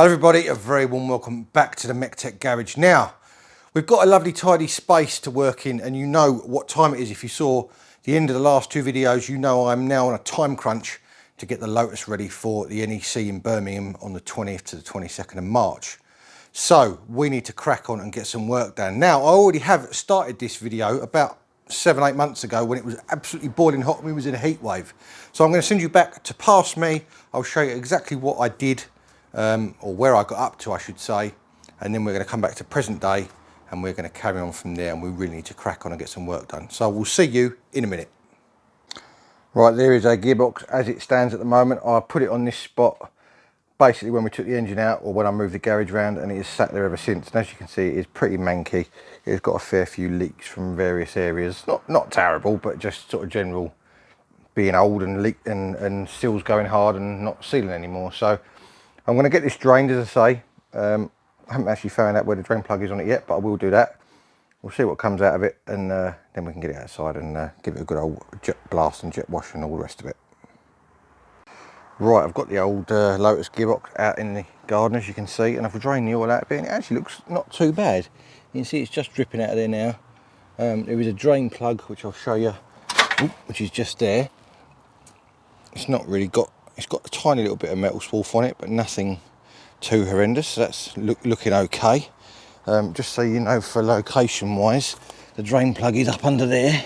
Hello everybody, a very warm welcome back to the MEC-TEC garage. Now, we've got a lovely tidy space to work in, and you know what time it is. If you saw the end of the last two videos, you know I'm now on a time crunch to get the Lotus ready for the NEC in Birmingham on the 20th to the 22nd of March. So we need to crack on and get some work done. Now, I already have started this video about 7-8 months ago when it was absolutely boiling hot and we was in a heat wave. So I'm going to send you back to past me. I'll show you exactly what I did, or where I got up to, I should say, and then we're going to come back to present day and we're going to carry on from there, and we really need to crack on and get some work done. So we'll see you in a minute. Right, there is a gearbox as it stands at the moment. I put it on this spot basically when we took the engine out, or when I moved the garage around, and it has sat there ever since. And as you can see, it is pretty manky. It's got a fair few leaks from various areas. Not terrible, but just sort of general being old and leak and seals going hard and not sealing anymore. So I'm going to get this drained, as I say. I haven't actually found out where the drain plug is on it yet, but I will do that. We'll see what comes out of it, and then we can get it outside and give it a good old jet blast and jet wash and all the rest of it. Right, I've got the old Lotus gearbox out in the garden, as you can see, and I've drained the oil out of it, and it actually looks not too bad. You can see it's just dripping out of there now. There is a drain plug, which I'll show you, which is just there. It's not really got, it's got a tiny little bit of metal swarf on it, but nothing too horrendous, so that's looking okay. Just so you know, for location wise, the drain plug is up under there.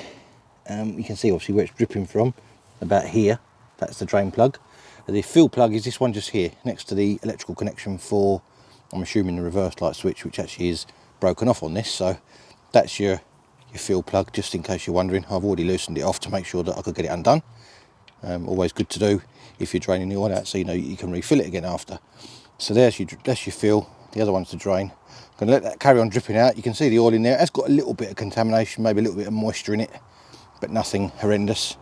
You can see obviously where it's dripping from, about here. That's the drain plug. The fill plug is this one just here, next to the electrical connection for, I'm assuming, the reverse light switch, which actually is broken off on this. So that's your fill plug, just in case you're wondering. I've already loosened it off to make sure that I could get it undone. Always good to do if you're draining the oil out, so you know you can refill it again after. So that's your fill, the other one's the drain. I'm going to let that carry on dripping out. You can see the oil in there. It's got a little bit of contamination, maybe a little bit of moisture in it, but nothing horrendous.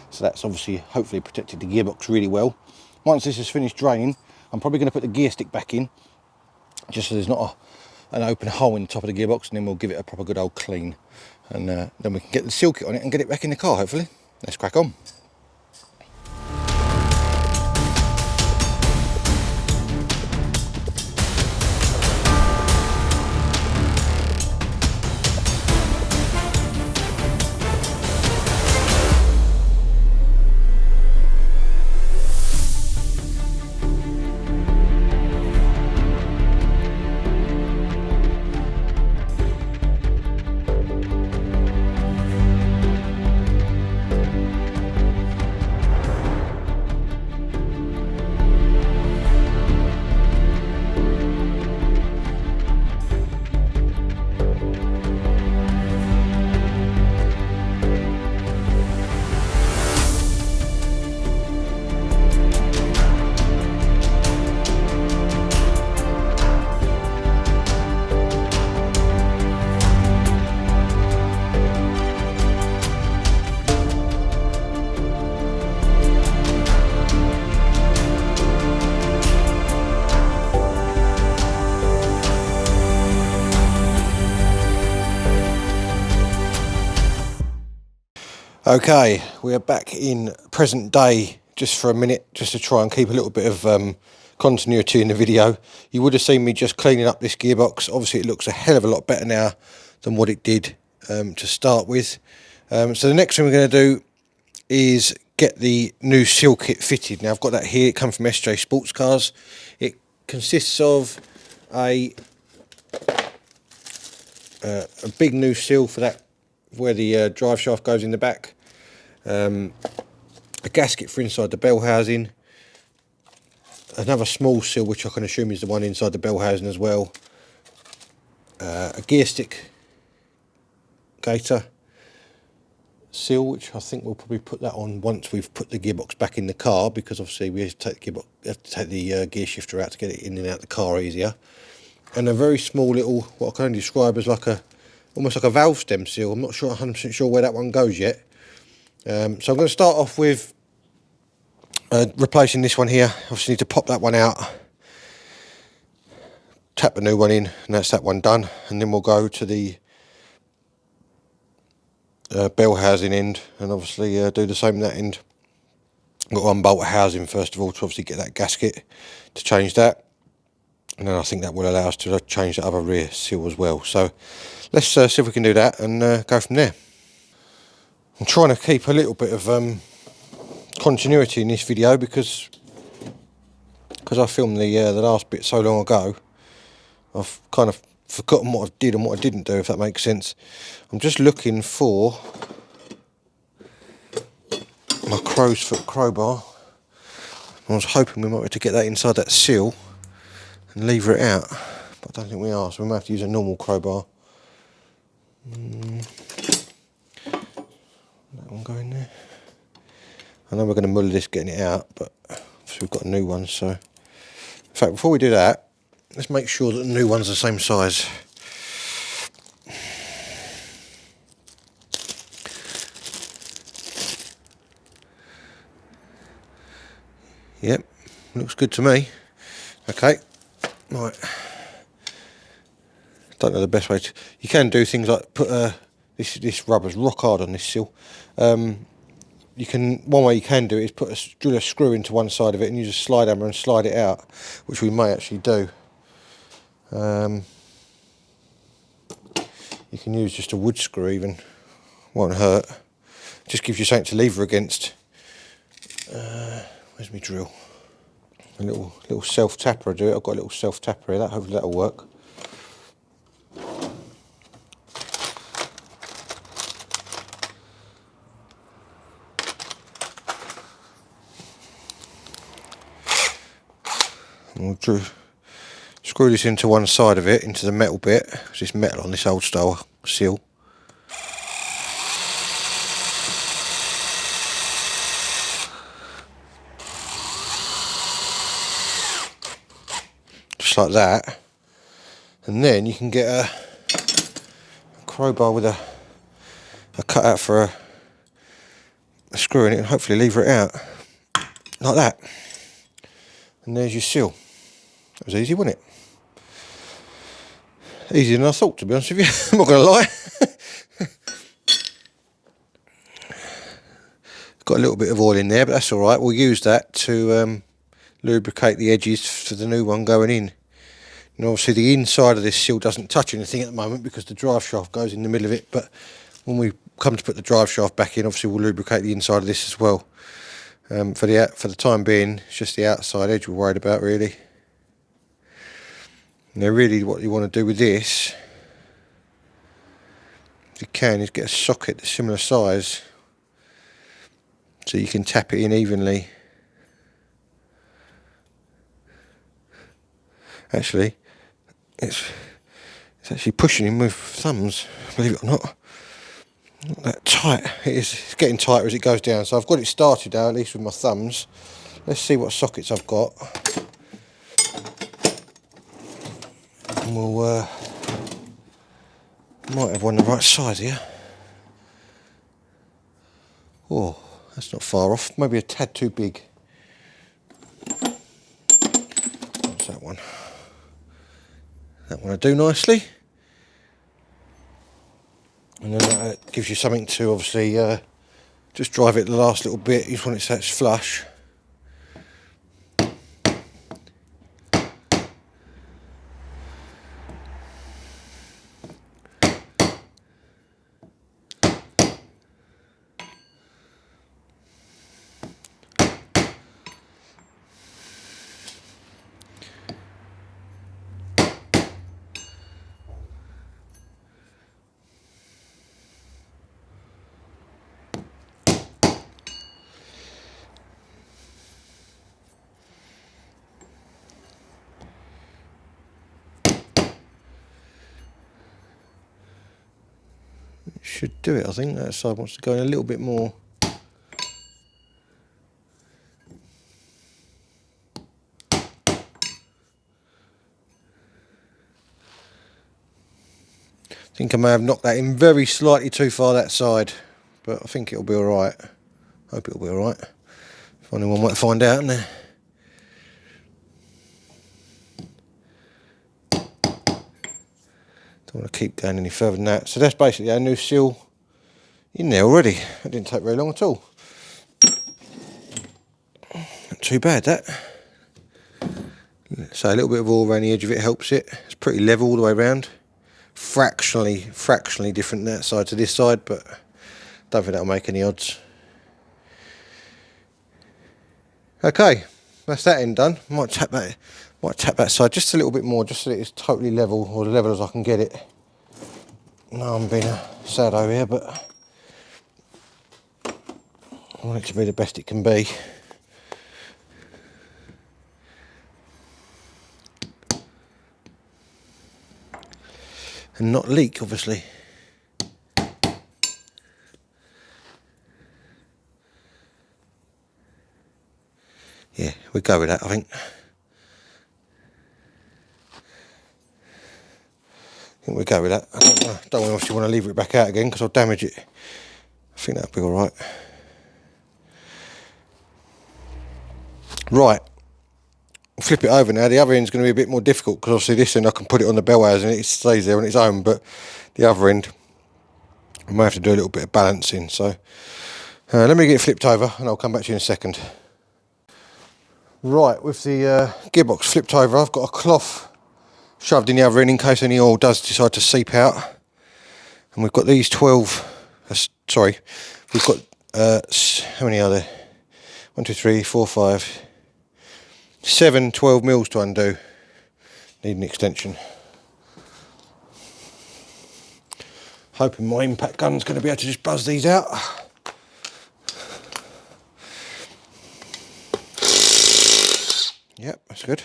So that's obviously hopefully protected the gearbox really well. Once this is finished draining, I'm probably going to put the gear stick back in, just so there's not an open hole in the top of the gearbox, and then we'll give it a proper good old clean. And then we can get the seal kit on it and get it back in the car, hopefully. Let's crack on. Okay, we are back in present day just for a minute, just to try and keep a little bit of continuity in the video. You would have seen me just cleaning up this gearbox. Obviously it looks a hell of a lot better now than what it did to start with. So the next thing we're going to do is get the new seal kit fitted. Now I've got that here, it comes from SJ Sports Cars. It consists of a big new seal for that, where the drive shaft goes in the back. A gasket for inside the bell housing, another small seal which I can assume is the one inside the bell housing as well, a gear stick gaiter seal, which I think we'll probably put that on once we've put the gearbox back in the car, because obviously we have to take the gear shifter out to get it in and out the car easier, and a very small little, what I can only describe as like almost like a valve stem seal. I'm not sure 100% sure where that one goes yet. So I'm going to start off with replacing this one here. Obviously need to pop that one out, tap the new one in, and that's that one done. And then we'll go to the bell housing end, and obviously do the same that end. Got to unbolt a housing first of all to obviously get that gasket to change that. and then I think that will allow us to change the other rear seal as well. So let's see if we can do that and go from there. I'm trying to keep a little bit of continuity in this video because I filmed the last bit so long ago. I've kind of forgotten what I did and what I didn't do, if that makes sense. I'm just looking for my crow's foot crowbar. I was hoping we might be able to get that inside that seal and lever it out, but I don't think we are, so we might have to use a normal crowbar. That one going there. I know we're going to muller this getting it out, but we've got a new one, so... In fact, before we do that, let's make sure that the new one's the same size. Yep, looks good to me. Okay, right. Don't know the best way to... You can do things like put this rubber's rock hard on this seal. You can, one way you can do it is drill a screw into one side of it and use a slide hammer and slide it out, which we may actually do. You can use just a wood screw even, won't hurt. Just gives you something to lever against. Where's my drill? A little self tapper. I do it. I've got a little self tapper here. Hopefully that'll work. We'll screw this into one side of it, into the metal bit, because it's metal on this old style seal. Just like that. And then you can get a crowbar with a cutout for a screw in it and hopefully lever it out. Like that. And there's your seal. That was easy, wasn't it? Easier than I thought, to be honest with you. I'm not going to lie. Got a little bit of oil in there, but that's all right. We'll use that to lubricate the edges for the new one going in. And obviously the inside of this seal doesn't touch anything at the moment because the drive shaft goes in the middle of it. But when we come to put the drive shaft back in, obviously we'll lubricate the inside of this as well. For the time being, it's just the outside edge we're worried about, really. Now really what you want to do with this, if you can, is get a socket that's similar size so you can tap it in evenly. Actually, it's actually pushing him with thumbs, believe it or not. Not that tight. It's getting tighter as it goes down, so I've got it started now, at least with my thumbs. Let's see what sockets I've got. And we'll might have one the right size here. Oh, that's not far off. Maybe a tad too big. What's that one? That one I do nicely. And then that gives you something to obviously just drive it the last little bit. You just want it so it's flush. Should do it, I think. That side wants to go in a little bit more. I think I may have knocked that in very slightly too far that side, but I think it'll be alright. Hope it'll be alright. If only one might find out, isn't there? Don't want to keep going any further than that. So that's basically our new seal in there already. That didn't take very long at all. Not too bad, that. So a little bit of oil around the edge of it helps it. It's pretty level all the way around. Fractionally different that side to this side, but don't think that'll make any odds. Okay, that's that end done. Might tap that side just a little bit more, just so that it's totally level, or as level as I can get it. No, I'm being a sado here, but I want it to be the best it can be. And not leak, obviously. Yeah, we'll go with that, I think. We'll go with that. I don't obviously want to leave it back out again because I'll damage it. I think that'll be alright. Right. Flip it over now. The other end's going to be a bit more difficult because obviously this end I can put it on the bell hours and it stays there on its own, but the other end I may have to do a little bit of balancing. So let me get it flipped over and I'll come back to you in a second. Right, with the gearbox flipped over, I've got a cloth shoved in the other end in case any oil does decide to seep out. And we've got these 12, we've got, how many are there? 1, 2, 3, 4, 5, 7 12 mils to undo. Need an extension. Hoping my impact gun's going to be able to just buzz these out. Yep, that's good.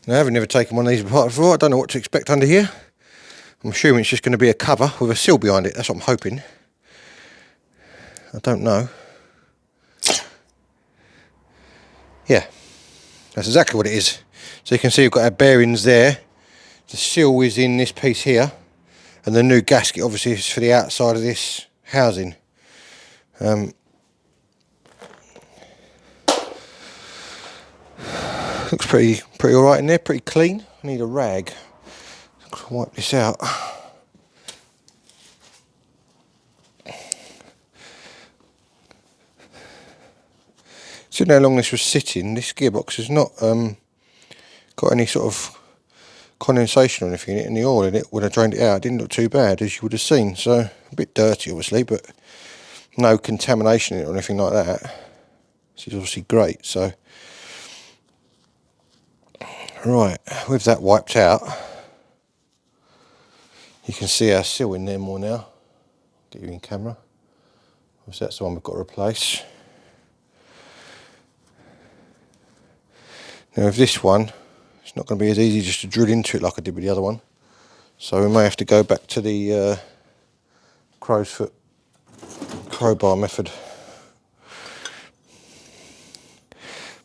Now, I've never taken one of these apart before. I don't know what to expect under here. I'm assuming it's just going to be a cover with a seal behind it. That's what I'm hoping. I don't know. Yeah, that's exactly what it is. So you can see we've got our bearings there. The seal is in this piece here. And the new gasket obviously is for the outside of this housing. Looks pretty alright in there, pretty clean. I need a rag to wipe this out. Seeing how long this was sitting, this gearbox has not got any sort of condensation or anything in it, and the oil in it, when I drained it out, it didn't look too bad, as you would have seen. So, a bit dirty obviously, but no contamination in it or anything like that. This is obviously great. So, right, with that wiped out, you can see our seal in there more now. Get you in camera. Obviously that's the one we've got to replace. Now with this one, it's not going to be as easy just to drill into it like I did with the other one. So we may have to go back to the crow's foot crowbar method.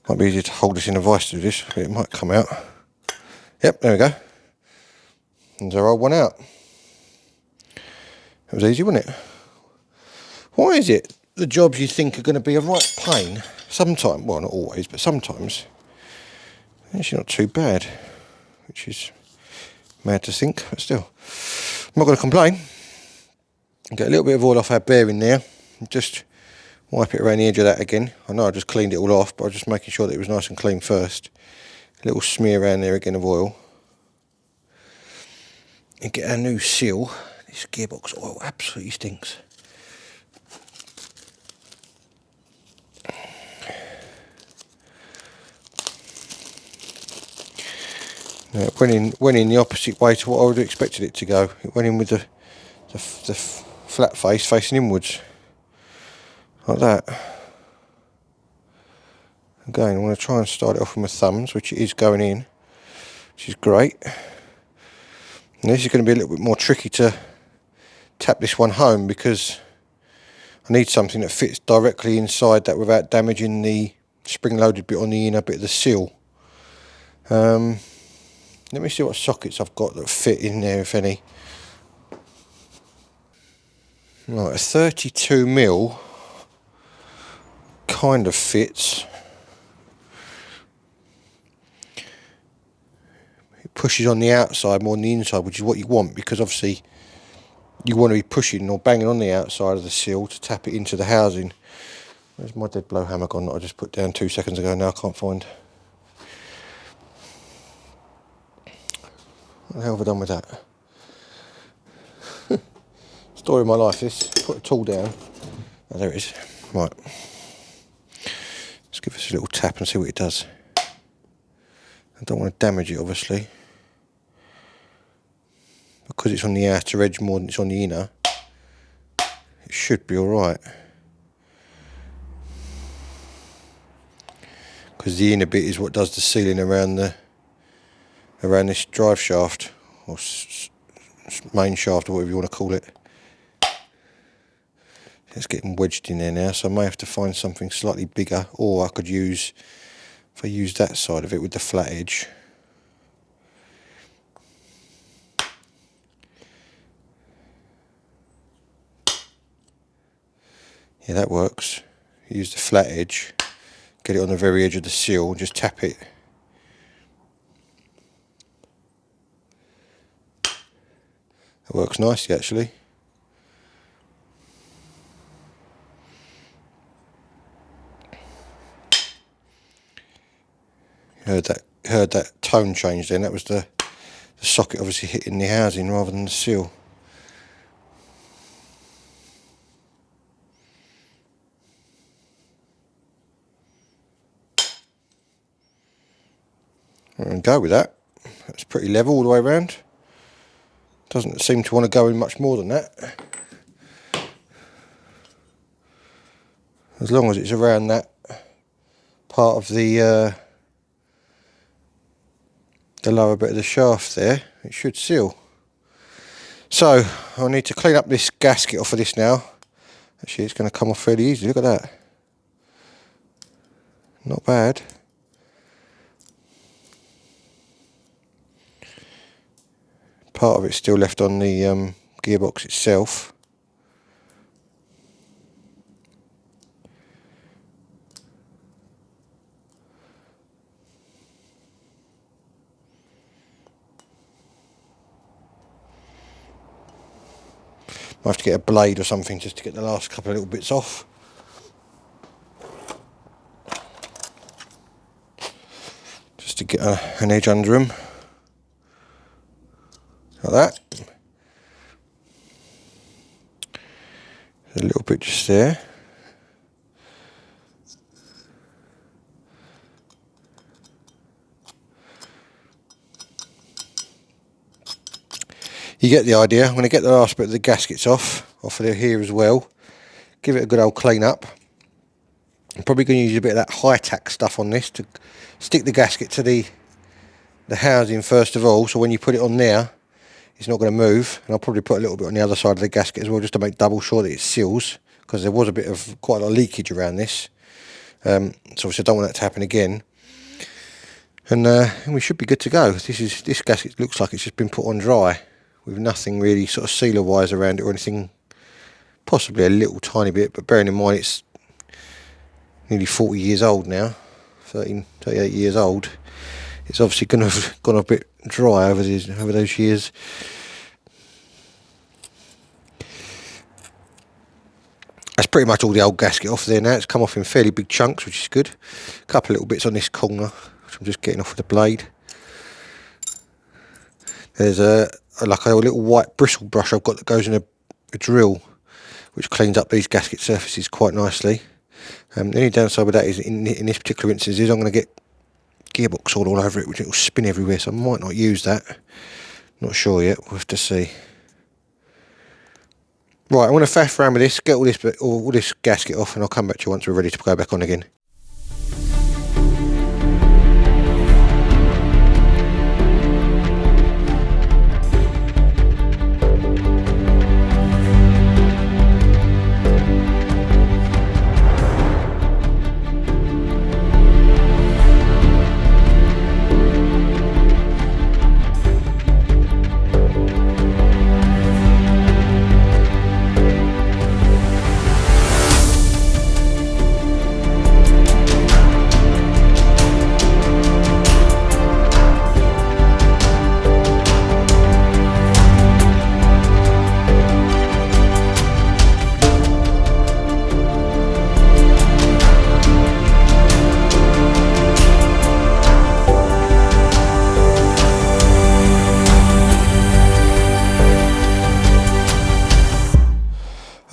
Might be easier to hold this in a vice to do this, but it might come out. Yep, there we go. There's our old one out. It was easy, wasn't it? Why is it the jobs you think are going to be a right pain, sometimes, well not always, but sometimes, actually not too bad, which is mad to think, but still. I'm not going to complain. Get a little bit of oil off our bearing there, and just wipe it around the edge of that again. I know I just cleaned it all off, but I was just making sure that it was nice and clean first. A little smear around there again of oil. And get our new seal. This gearbox oil absolutely stinks. Now it went in the opposite way to what I would have expected it to go. It went in with the flat face facing inwards. Like that. Again, I'm going to try and start it off with my thumbs, which it is going in, which is great. And this is going to be a little bit more tricky to tap this one home because I need something that fits directly inside that without damaging the spring-loaded bit on the inner bit of the seal. Let me see what sockets I've got that fit in there, if any. Right, a 32mm kind of fits. pushes on the outside more than the inside, which is what you want, because obviously you want to be pushing or banging on the outside of the seal to tap it into the housing. Where's my dead blow hammer gone that I just put down 2 seconds ago? Now I can't find. What the hell have I done with that? Story of my life, this. Put a tool down. Oh, there it is. Right. Let's give this a little tap and see what it does. I don't want to damage it, obviously. Because it's on the outer edge more than it's on the inner, it should be alright. Because the inner bit is what does the sealing around this drive shaft, or main shaft, or whatever you want to call it. It's getting wedged in there now, so I may have to find something slightly bigger, or I could use, if I use that side of it with the flat edge. Yeah, that works. Use the flat edge, get it on the very edge of the seal, just tap it. That works nicely, actually. Heard that tone change then. That was the socket obviously hitting the housing rather than the seal. And go with that. That's pretty level all the way around. Doesn't seem to want to go in much more than that. As long as it's around that part of the lower bit of the shaft there, it should seal. So I need to clean up this gasket off of this now. Actually, it's going to come off fairly easily. Look at that. Not bad. Part of it's still left on the gearbox itself. I have to get a blade or something just to get the last couple of little bits off. Just to get an edge under them. Like that. A little bit just there. You get the idea. I'm going to get the last bit of the gaskets off of here as well. Give it a good old clean up. I'm probably going to use a bit of that high-tack stuff on this to stick the gasket to the housing first of all, so when you put it on there, it's not going to move. And I'll probably put a little bit on the other side of the gasket as well, just to make double sure that it seals, because there was a bit of quite a lot of leakage around this. So obviously I don't want that to happen again. And we should be good to go. This gasket looks like it's just been put on dry, with nothing really sort of sealer wise around it or anything. Possibly a little tiny bit, but bearing in mind it's nearly 40 years old now, 38 years old. It's obviously going to have gone a bit dry over those years. That's pretty much all the old gasket off there now. It's come off in fairly big chunks, which is good. A couple of little bits on this corner, which I'm just getting off with the blade. There's like a little white bristle brush I've got that goes in a drill, which cleans up these gasket surfaces quite nicely. The only downside with that is in this particular instance is I'm going to get Gearbox all over it, which it will spin everywhere, so I might not use that. Not sure yet, we'll have to see. Right, I'm going to faff around with this, get all this gasket off, and I'll come back to you once we're ready to go back on again.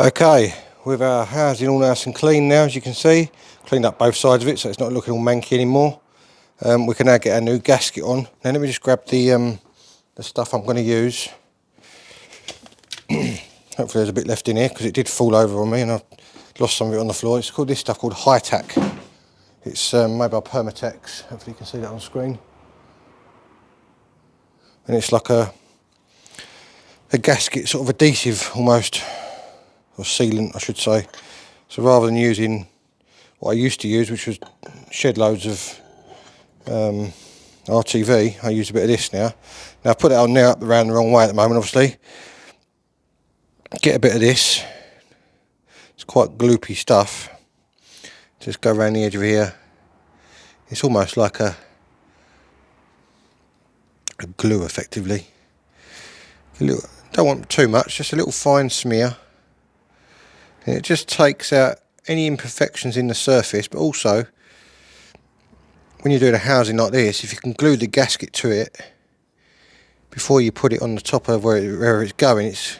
Right, okay, with our housing all nice and clean now, as you can see, cleaned up both sides of it so it's not looking all manky anymore. We can now get our new gasket on. Now let me just grab the stuff I'm going to use. Hopefully there's a bit left in here because it did fall over on me and I lost some of it on the floor. It's called this stuff called MEC-TEC. It's made by Pt10. Hopefully you can see that on screen. And it's like a gasket sort of adhesive almost, or sealant I should say. So rather than using what I used to use, which was shed loads of RTV, I use a bit of this now. Now I put it on now up around the wrong way at the moment obviously. Get a bit of this, it's quite gloopy stuff. Just go around the edge of here. It's almost like a glue effectively. Don't want too much, just a little fine smear. And it just takes out any imperfections in the surface, but also when you're doing a housing like this, if you can glue the gasket to it before you put it on the top of where it's going, it's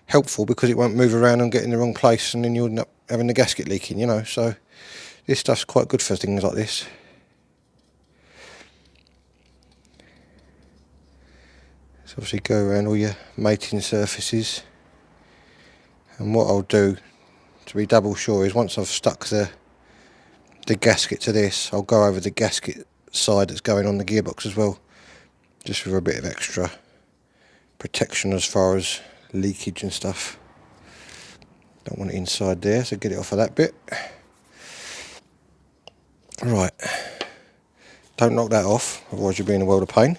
helpful because it won't move around and get in the wrong place and then you'll end up having the gasket leaking, you know. So this stuff's quite good for things like this. So obviously go around all your mating surfaces, and what I'll do to be double sure is once I've stuck the gasket to this, I'll go over the gasket side that's going on the gearbox as well, just for a bit of extra protection as far as leakage and stuff. Don't want it inside there, so get it off of that bit. Right, don't knock that off, otherwise you'll be in a world of pain.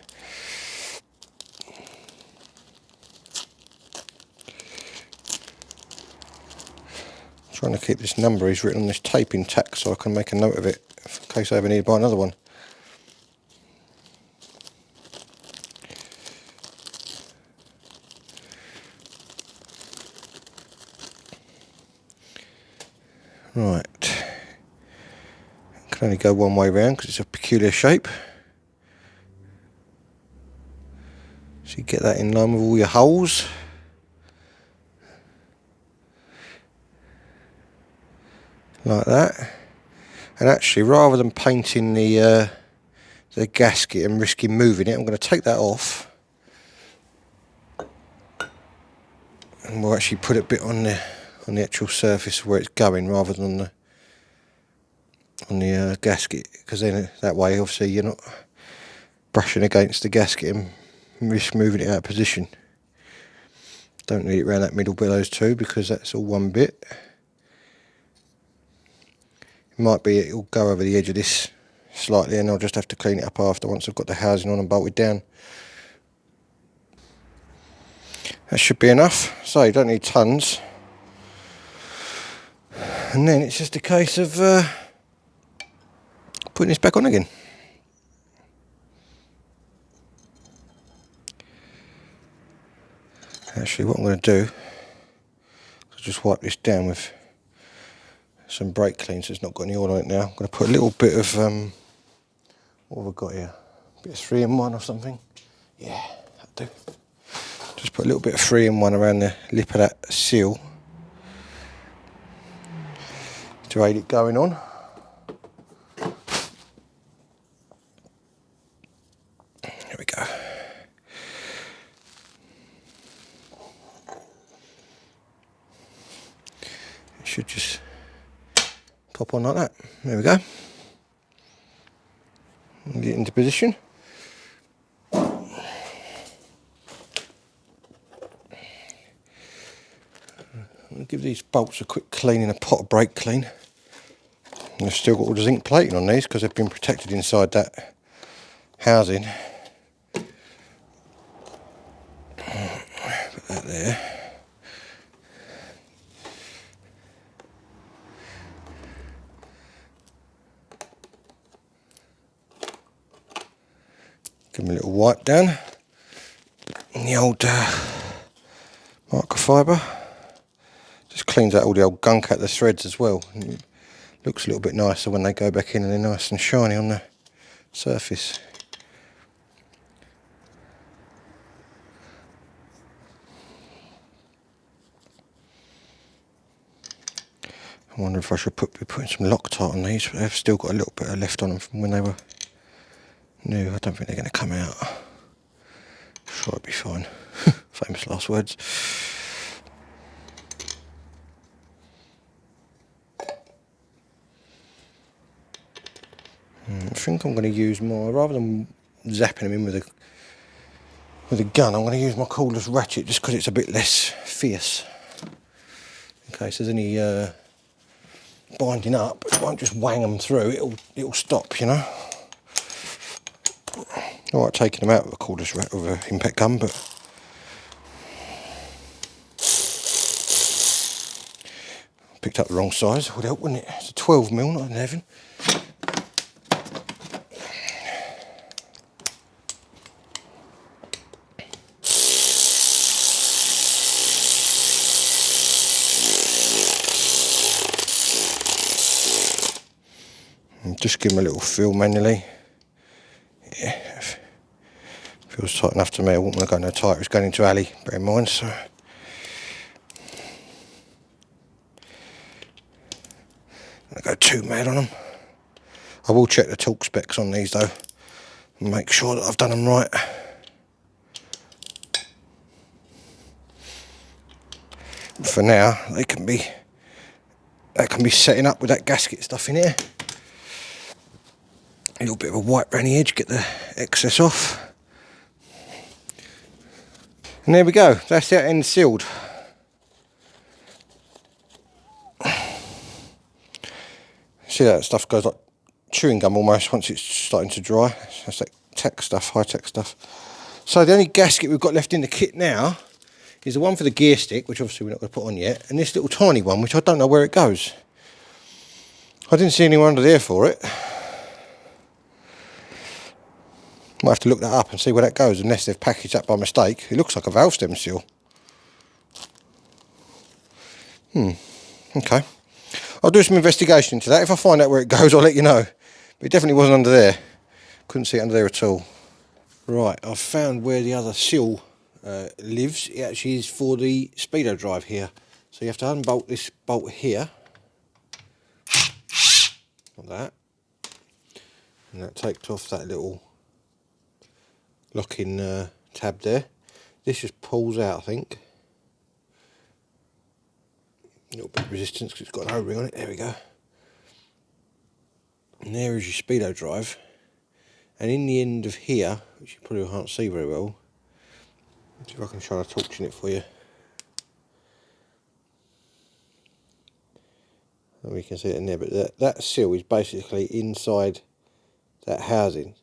Trying to keep this number he's written on this tape intact so I can make a note of it in case I ever need to buy another one. Right, can only go one way round because it's a peculiar shape. So you get that in line with all your holes. Like that. And actually, rather than painting the gasket and risking moving it, I'm going to take that off and we'll actually put a bit on the actual surface where it's going rather than on the gasket, because then that way obviously you're not brushing against the gasket and risk moving it out of position. Don't need it around that middle bit of those two because that's all one bit. It might be it'll go over the edge of this slightly and I'll just have to clean it up after once I've got the housing on and bolted down. That should be enough. So you don't need tons. And then it's just a case of putting this back on again. Actually, what I'm going to do is just wipe this down with some brake clean so it's not got any oil on it now. I'm going to put a little bit of, what have I got here? A bit of 3-in-1 or something. Yeah, that'll do. Just put a little bit of 3-in-1 around the lip of that seal to aid it going on. There we go. It should just pop on like that. There we go. And get into position. I'll give these bolts a quick clean in a pot of brake clean. And I've still got all the zinc plating on these because they've been protected inside that housing. Put that there. Give them a little wipe down. And the old microfiber. Just cleans out all the old gunk out the threads as well. And it looks a little bit nicer when they go back in and they're nice and shiny on the surface. I wonder if I should be putting some Loctite on these, but they've still got a little bit left on them from when they were new. I don't think they're going to come out. Sure, it'll be fine. Famous last words. I think I'm going to use more, rather than zapping them in with a gun, I'm going to use my cordless ratchet just because it's a bit less fierce. In case there's any binding up, it won't just wang them through, it'll stop, you know. Alright, taking them out with a cordless ratchet with an impact gun, but picked up the wrong size, would help, wouldn't it? It's a 12mm, not an 11. Just give them a little feel manually. Yeah, feels tight enough to me. I wouldn't want to go no tighter. It's going into alley, bear in mind. So, I'm going to go too mad on them. I will check the torque specs on these though, and make sure that I've done them right. For now, they can be setting up with that gasket stuff in here. A little bit of a wipe around the edge, get the excess off. And there we go, that's that end sealed. See that stuff goes like chewing gum almost once it's starting to dry. That's that tech stuff, high-tech stuff. So the only gasket we've got left in the kit now is the one for the gear stick, which obviously we're not going to put on yet, and this little tiny one, which I don't know where it goes. I didn't see anyone under there for it. Might have to look that up and see where that goes, unless they've packaged that by mistake. It looks like a valve stem seal. Okay. I'll do some investigation into that. If I find out where it goes, I'll let you know. But it definitely wasn't under there. Couldn't see it under there at all. Right, I've found where the other seal lives. It actually is for the speedo drive here. So you have to unbolt this bolt here. Like that. And that takes off that little locking tab there. This just pulls out, I think. A little bit of resistance because it's got an O-ring on it. There we go. And there is your speedo drive. And in the end of here, which you probably can't see very well, see if I can try to torch it for you. And we can see it in there, but that seal is basically inside that housing.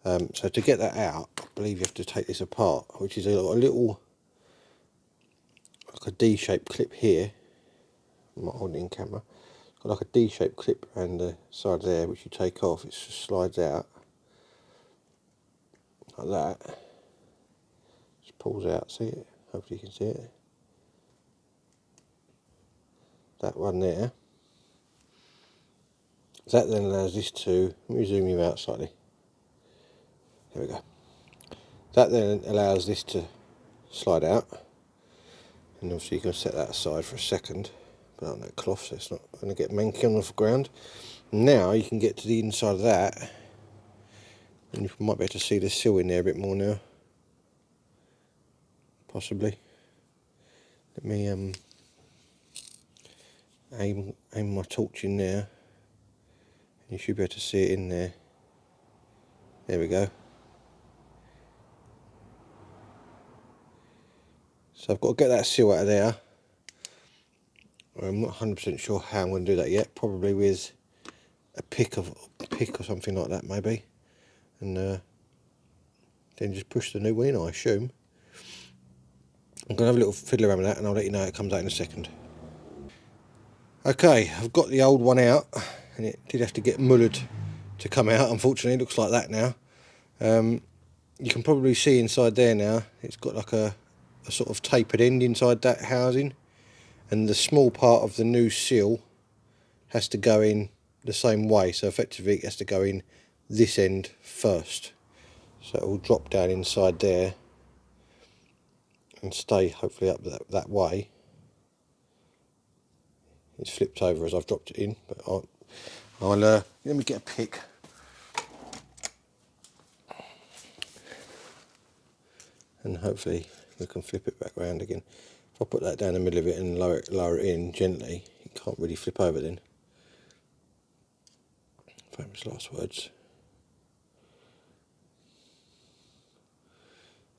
So to get that out, I believe you have to take this apart, which is a little like a D-shaped clip here. I'm not holding it in camera. It's got like a D-shaped clip around the side there, which you take off. It just slides out like that. Just pulls out. See it? Hopefully you can see it. That one there. That then allows this to, let me zoom you out slightly. There we go. That then allows this to slide out. And obviously you can set that aside for a second. Put it on that cloth so it's not going to get manky on the ground. Now you can get to the inside of that. And you might be able to see the seal in there a bit more now. Possibly. Let me aim my torch in there. You should be able to see it in there. There we go. So I've got to get that seal out of there. I'm not 100% sure how I'm going to do that yet. Probably with a pick or something like that, maybe. And then just push the new one in, I assume. I'm going to have a little fiddle around with that, and I'll let you know how it comes out in a second. Okay, I've got the old one out, and it did have to get mullered to come out. Unfortunately, it looks like that now. You can probably see inside there now. It's got like a sort of tapered end inside that housing, and the small part of the new seal has to go in the same way. So effectively, it has to go in this end first. So it will drop down inside there and stay hopefully up that way. it's flipped over as I've dropped it in, but I'll let me get a pick. And hopefully we can flip it back around again. If I put that down the middle of it and lower it in gently, it can't really flip over then. Famous last words.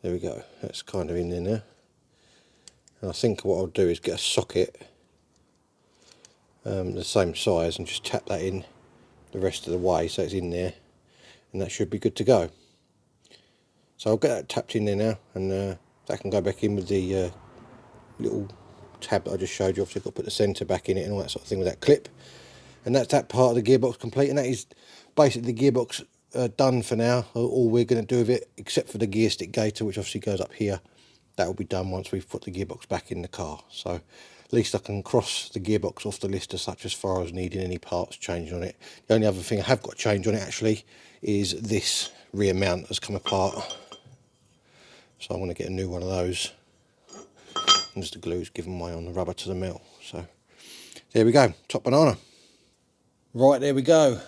There we go, that's kind of in there now. And I think what I'll do is get a socket the same size and just tap that in the rest of the way so it's in there, and that should be good to go. So I'll get that tapped in there now, and that can go back in with the little tab that I just showed you. Obviously I've got to put the centre back in it and all that sort of thing with that clip. And that's that part of the gearbox complete, and that is basically the gearbox done for now. All we're going to do with it, except for the gear stick gaiter, which obviously goes up here, that will be done once we've put the gearbox back in the car. So at least I can cross the gearbox off the list as far as needing any parts changed on it. The only other thing I have got to change on it actually is this rear mount has come apart. So I'm going to get a new one of those. And just the glue's given way on the rubber to the metal. So there we go, top banana. Right, there we go.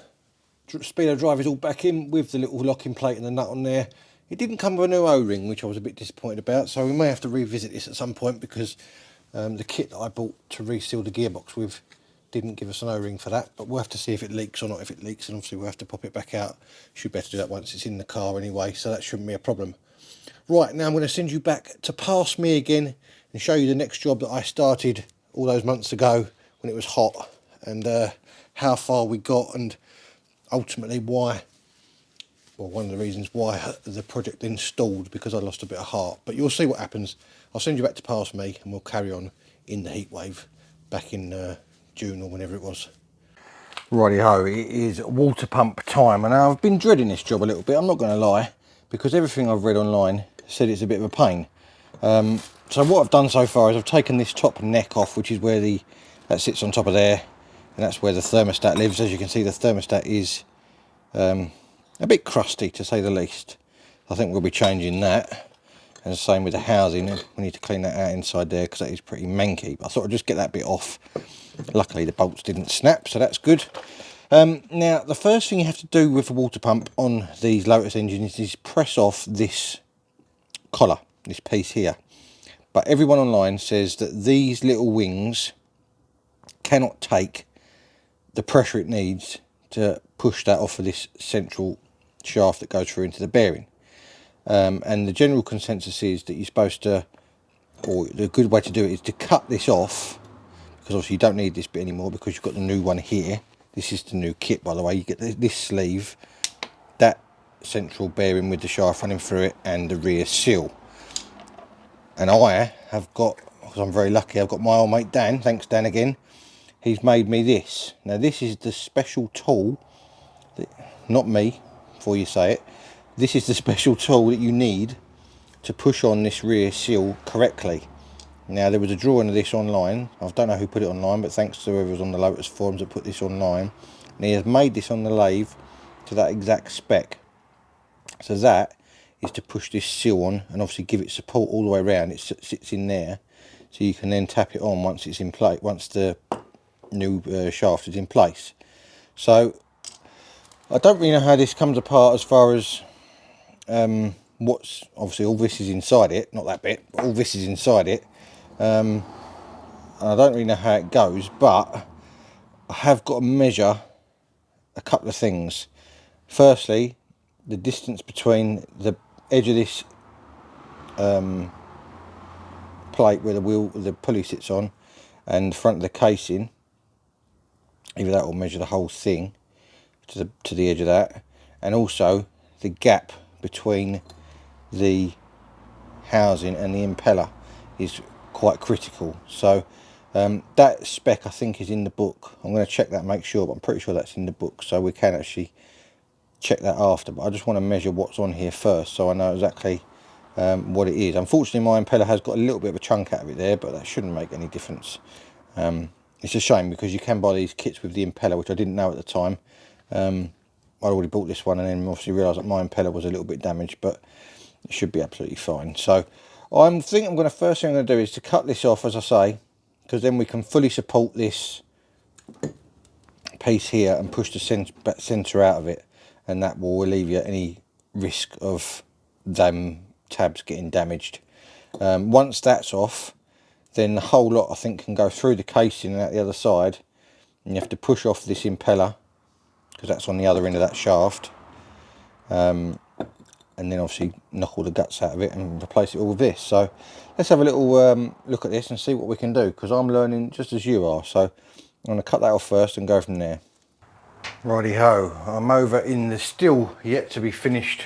Speedo drive is all back in with the little locking plate and the nut on there. It didn't come with a new O-ring, which I was a bit disappointed about, so we may have to revisit this at some point, because the kit that I bought to reseal the gearbox with didn't give us an O-ring for that, but we'll have to see if it leaks or not. If it leaks, and obviously we'll have to pop it back out. Should be able to do that once it's in the car anyway, so that shouldn't be a problem. Right, now I'm going to send you back to past me again and show you the next job that I started all those months ago when it was hot, and how far we got, and ultimately why, well, one of the reasons why the project then stalled, because I lost a bit of heart. But you'll see what happens. I'll send you back to past me and we'll carry on in the heat wave back in June or whenever it was. Righty ho, it is water pump time, and I've been dreading this job a little bit, I'm not going to lie, because everything I've read online said it's a bit of a pain. So what I've done so far is I've taken this top neck off, which is where that sits on top of there, and that's where the thermostat lives. As you can see, the thermostat is a bit crusty, to say the least. I think we'll be changing that, and the same with the housing. We need to clean that out inside there, because that is pretty manky, but I thought I'd just get that bit off. Luckily the bolts didn't snap, so that's good. Now the first thing you have to do with the water pump on these Lotus engines is press off this collar, this piece here. But everyone online says that these little wings cannot take the pressure it needs to push that off of this central shaft that goes through into the bearing. And the general consensus is that you're supposed to, or the good way to do it is to cut this off, because obviously you don't need this bit anymore because you've got the new one here. This is the new kit, by the way. You get this sleeve, that central bearing with the shaft running through it, and the rear seal. And I have got, because I'm very lucky, I've got my old mate Dan, thanks Dan again, he's made me this. Now this is the special tool, not me, before you say it, this is the special tool that you need to push on this rear seal correctly. Now there was a drawing of this online, I don't know who put it online, but thanks to whoever was on the Lotus forums that put this online, and he has made this on the lathe to that exact spec. So that is to push this seal on and obviously give it support all the way around. It sits in there, so you can then tap it on once it's in place, once the new shaft is in place. So I don't really know how this comes apart as far as what's, obviously all this is inside it, not that bit, but all this is inside it. And I don't really know how it goes, but I have got to measure a couple of things. Firstly, the distance between the edge of this plate where the pulley sits on, and the front of the casing. Either that will measure the whole thing to the edge of that, and also the gap between the housing and the impeller is quite critical. So that spec I think is in the book. I'm going to check that and make sure, but I'm pretty sure that's in the book, so we can actually check that after. But I just want to measure what's on here first so I know exactly what it is. Unfortunately my impeller has got a little bit of a chunk out of it there, but that shouldn't make any difference. It's a shame because you can buy these kits with the impeller, which I didn't know at the time. I already bought this one and then obviously realised that my impeller was a little bit damaged, but it should be absolutely fine. So first thing I'm going to do is to cut this off, as I say, because then we can fully support this piece here and push the centre out of it, and that will alleviate any risk of them tabs getting damaged. Once that's off, then the whole lot I think can go through the casing and out the other side, and you have to push off this impeller because that's on the other end of that shaft, and then obviously knock all the guts out of it and replace it all with this. So let's have a little look at this and see what we can do, because I'm learning just as you are. So I'm going to cut that off first and go from there. Righty ho, I'm over in the still yet to be finished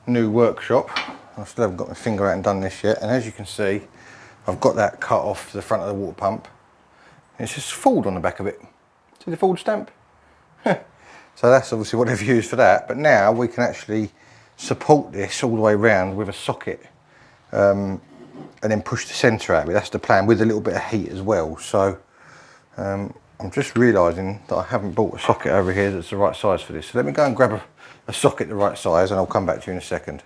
new workshop. I still haven't got my finger out and done this yet, and as you can see, I've got that cut off to the front of the water pump. It's just Ford on the back of it. See the Ford stamp? So that's obviously what they've used for that, but now we can actually support this all the way around with a socket, and then push the centre out of it. That's the plan, with a little bit of heat as well. So I'm just realising that I haven't bought a socket over here that's the right size for this. So let me go and grab a socket the right size, and I'll come back to you in a second.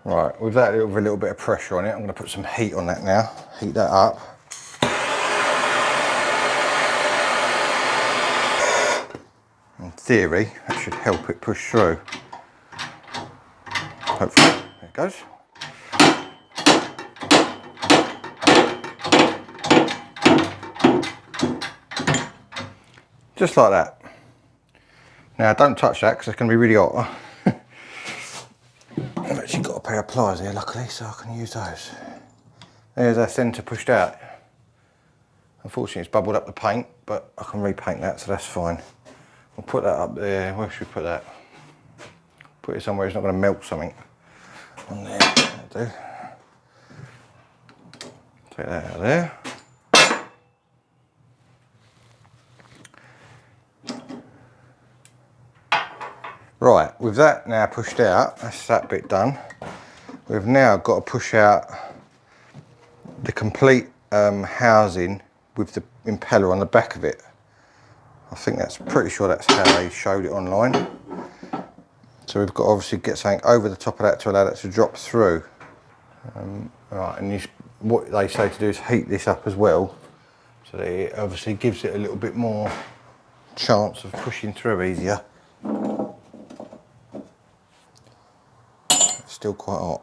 Right, with that with a little bit of pressure on it, I'm going to put some heat on that now, heat that up. In theory, that should help it push through. Hopefully, there it goes. Just like that. Now don't touch that because it's going to be really hot. I've actually got a pair of pliers here luckily, so I can use those. There's our centre pushed out. Unfortunately it's bubbled up the paint, but I can repaint that, so that's fine. We'll put that up there. Where should we put that? Put it somewhere it's not going to melt something. On there, that'll do. Take that out of there. Right, with that now pushed out, that's that bit done. We've now got to push out the complete housing with the impeller on the back of it. I think that's pretty sure that's how they showed it online. So we've got to obviously get something over the top of that to allow that to drop through. Right, and what they say to do is heat this up as well, so that it obviously gives it a little bit more chance of pushing through easier. It's still quite hot.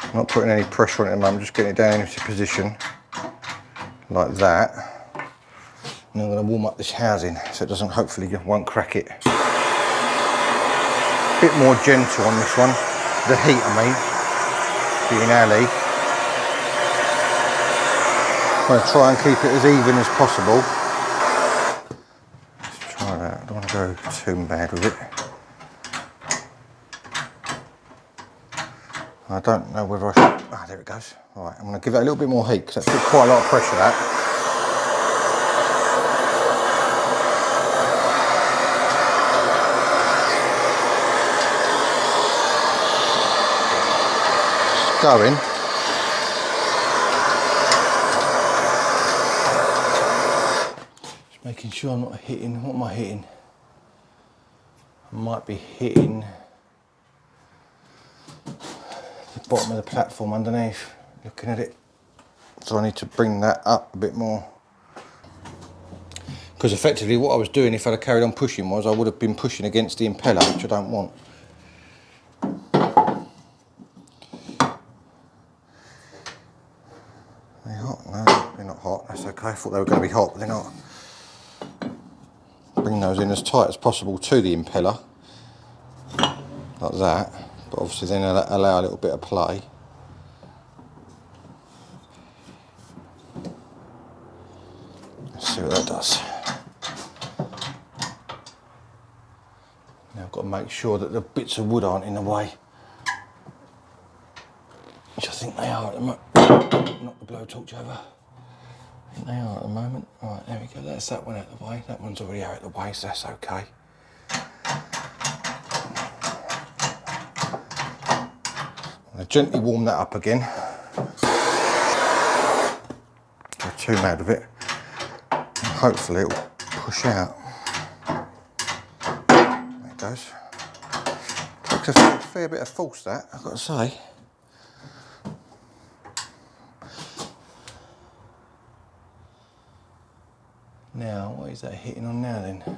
I'm not putting any pressure on it at the moment, just getting it down into position like that. And I'm going to warm up this housing so it doesn't, hopefully won't crack it. A bit more gentle on this one, the heat I mean, being alley. I'm going to try and keep it as even as possible. Let's try that, I don't want to go too bad with it. I don't know whether I should, ah, there it goes. All right, I'm going to give it a little bit more heat because that's put quite a lot of pressure that. It's going. Just making sure I'm not hitting, what am I hitting? I might be hitting bottom of the platform underneath, looking at it, so I need to bring that up a bit more, because effectively what I was doing if I'd have carried on pushing was I would have been pushing against the impeller, which I don't want. Are they hot? No, they're not hot, that's okay. I thought they were going to be hot, but they're not. Bring those in as tight as possible to the impeller, like that. But obviously then allow a little bit of play. Let's see what that does. Now I've got to make sure that the bits of wood aren't in the way, which I think they are at the moment. Knock the blowtorch over. I think they are at the moment. Right, there we go, that's that one out of the way. That one's already out of the way, so that's okay. I'll gently warm that up again. Go too mad with it. And hopefully it will push out. goes. Takes a fair bit of force, that, I've got to say. Now, what is that hitting on now then? So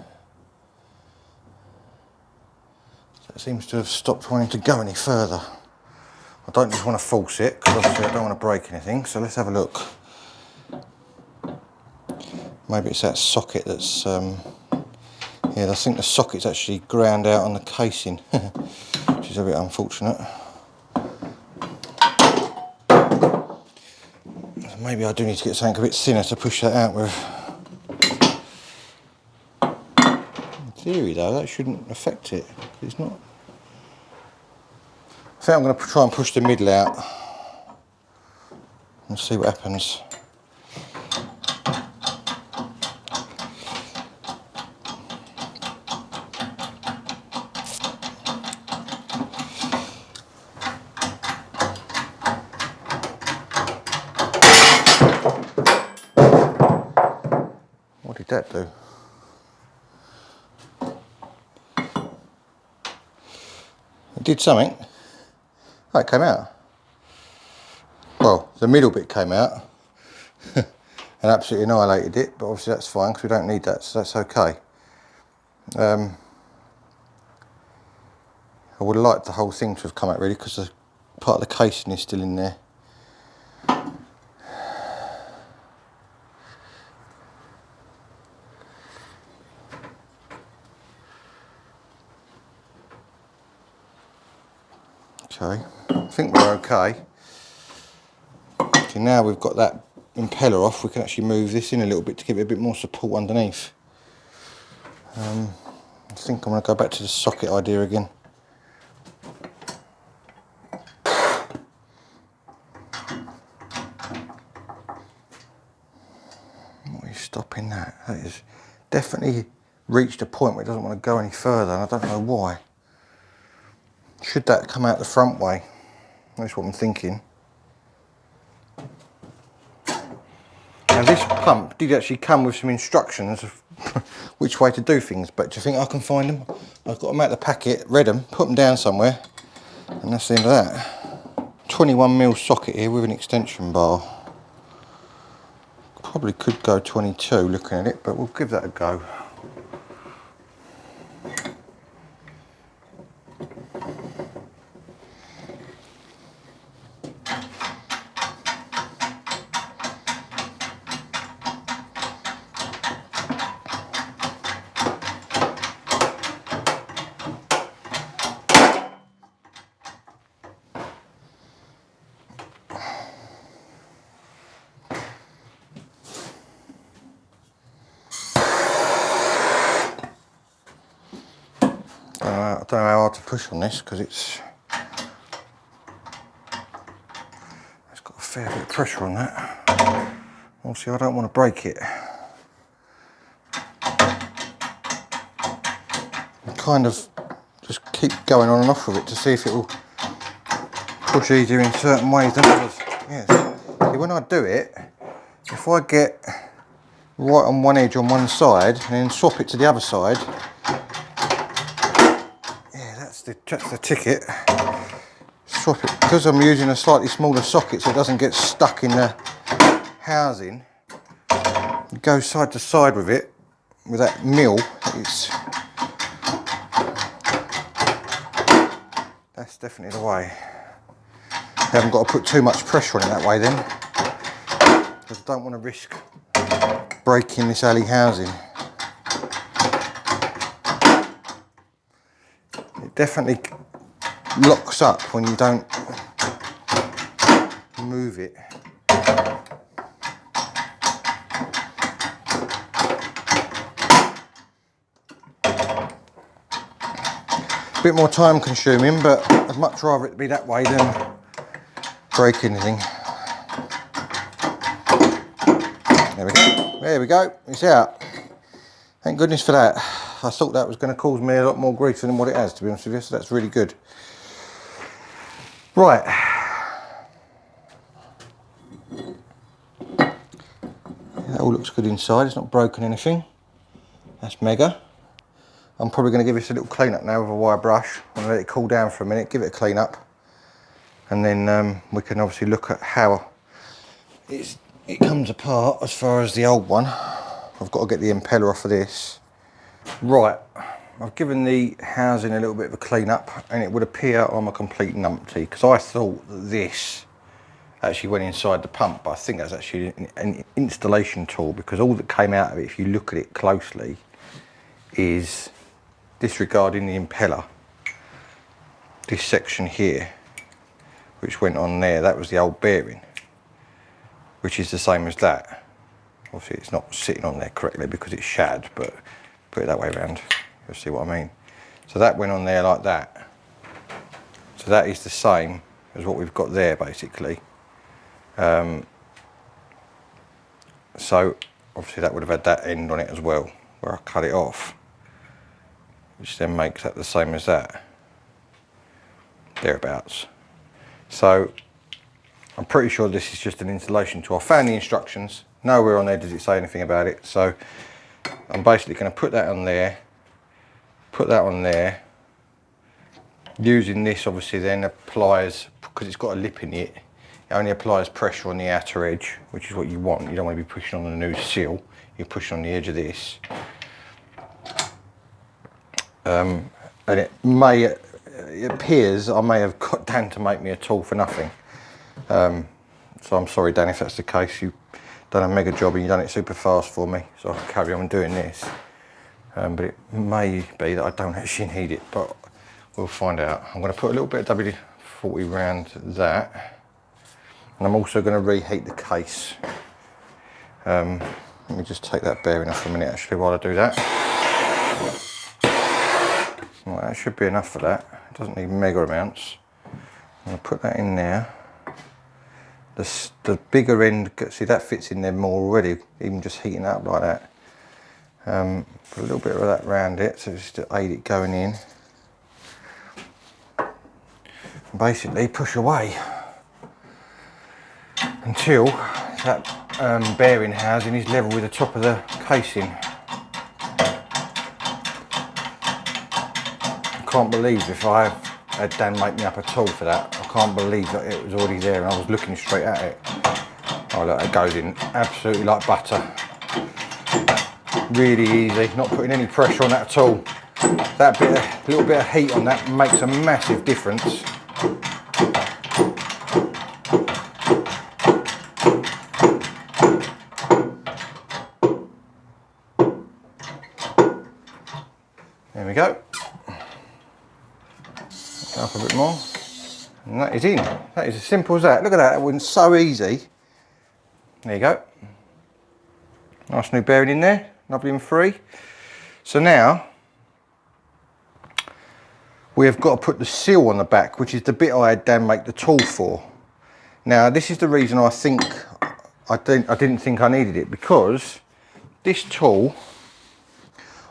it seems to have stopped wanting to go any further. I don't just want to force it, because obviously I don't want to break anything, so let's have a look. Maybe it's that socket that's, yeah, I think the socket's actually ground out on the casing, which is a bit unfortunate. Maybe I do need to get something a bit thinner to push that out with. In theory though, that shouldn't affect it. It's not. I think I'm going to try and push the middle out and see what happens. What did that do? It did something. Oh, it came out. Well, the middle bit came out and absolutely annihilated it, but obviously that's fine because we don't need that, so that's okay. I would have liked the whole thing to have come out really, because the part of the casing is still in there. Okay, I think we're okay. So now we've got that impeller off, we can actually move this in a little bit to give it a bit more support underneath. I think I'm going to go back to the socket idea again. What is stopping that? That is definitely reached a point where it doesn't want to go any further, and I don't know why. Should that come out the front way? That's what I'm thinking. Now this pump did actually come with some instructions of which way to do things, but do you think I can find them? I've got them out of the packet, read them, put them down somewhere, and that's the end of that. 21mm socket here with an extension bar. Probably could go 22 looking at it, but we'll give that a go. I don't know how hard to push on this because it's got a fair bit of pressure on that. Obviously I don't want to break it. I kind of just keep going on and off with it to see if it will push easier in certain ways than others. Yes. See, when I do it, if I get right on one edge on one side and then swap it to the other side, that's the ticket. Swap it, because I'm using a slightly smaller socket so it doesn't get stuck in the housing. You go side to side with it, with that mill, that's definitely the way. You haven't got to put too much pressure on it that way then, because I don't want to risk breaking this alley housing. It definitely locks up when you don't move it. A bit more time consuming, but I'd much rather it be that way than break anything. There we go. There we go. It's out. Thank goodness for that. I thought that was going to cause me a lot more grief than what it has, to be honest with you, so that's really good. Right. That all looks good inside, it's not broken anything. That's mega. I'm probably going to give this a little clean up now with a wire brush. I'm going to let it cool down for a minute, give it a clean up, and then we can obviously look at how it comes apart as far as the old one. I've got to get the impeller off of this. Right, I've given the housing a little bit of a clean up, and it would appear I'm a complete numpty, because I thought that this actually went inside the pump, but I think that's actually an installation tool, because all that came out of it, if you look at it closely, is disregarding the impeller. This section here, which went on there, that was the old bearing, which is the same as that. Obviously it's not sitting on there correctly because it's shad, but put it that way around, you'll see what I mean. So that went on there like that. So that is the same as what we've got there basically. So obviously that would have had that end on it as well, where I cut it off, which then makes that the same as that, thereabouts. So I'm pretty sure this is just an installation tool. I found the instructions, nowhere on there does it say anything about it, so I'm basically going to put that on there, put that on there. Using this obviously then applies, because it's got a lip in it, it only applies pressure on the outer edge, which is what you want. You don't want to be pushing on the new seal, you're pushing on the edge of this. And it appears I may have got Dan to make me a tool for nothing. So I'm sorry Dan if that's the case. You've done a mega job and you've done it super fast for me, so I can carry on doing this. But it may be that I don't actually need it, but we'll find out. I'm going to put a little bit of WD-40 around that, and I'm also going to reheat the case. Let me just take that bearing off for a minute actually while I do that. Right, that should be enough for that. It doesn't need mega amounts. I'm going to put that in there. The bigger end, see that fits in there more already, even just heating that up like that. Put a little bit of that around it, so just to aid it going in. And basically push away until that bearing housing is level with the top of the casing. I can't believe if I had Dan make me up a tool for that. I can't believe that it was already there and I was looking straight at it. Oh look, it goes in absolutely like butter. Really easy, not putting any pressure on that at all. That little bit of heat on that makes a massive difference. There we go. Up a bit more. And that is in. That is as simple as that. Look at that, that went so easy. There you go. Nice new bearing in there, lovely and free. So now, we have got to put the seal on the back, which is the bit I had Dan make the tool for. Now this is the reason I think I didn't think I needed it, because this tool,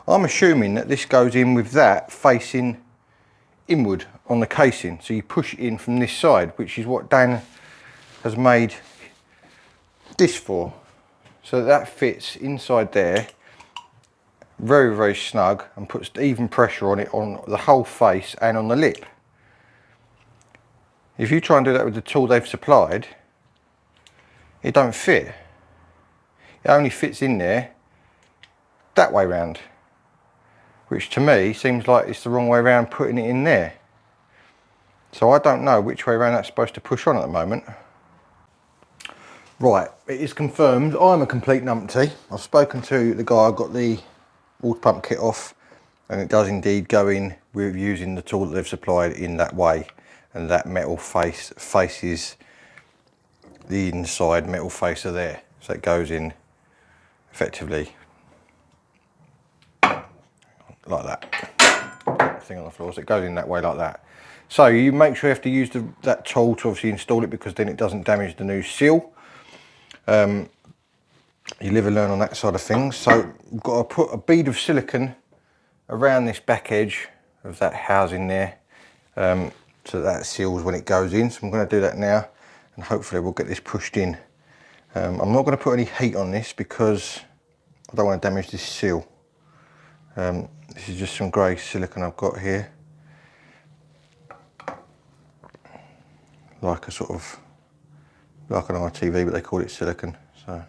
I'm assuming that this goes in with that facing inward on the casing, so you push it in from this side, which is what Dan has made this for, so that fits inside there very, very snug and puts even pressure on it on the whole face and on the lip. If you try and do that with the tool they've supplied, it don't fit. It only fits in there that way round, which to me seems like it's the wrong way around putting it in there. So I don't know which way around that's supposed to push on at the moment. Right, it is confirmed I'm a complete numpty. I've spoken to the guy I got the water pump kit off, and it does indeed go in with using the tool that they've supplied in that way, and that metal face faces the inside metal facer there, so it goes in effectively like that. Thing on the floor, so it goes in that way like that. So you make sure you have to use that tool to obviously install it, because then it doesn't damage the new seal. You live and learn on that side of things. So we've got to put a bead of silicone around this back edge of that housing there, so that seals when it goes in. So I'm going to do that now, and hopefully we'll get this pushed in. I'm not going to put any heat on this because I don't want to damage this seal. This is just some grey silicone I've got here. Like a sort of, like an RTV, but they call it silicone. So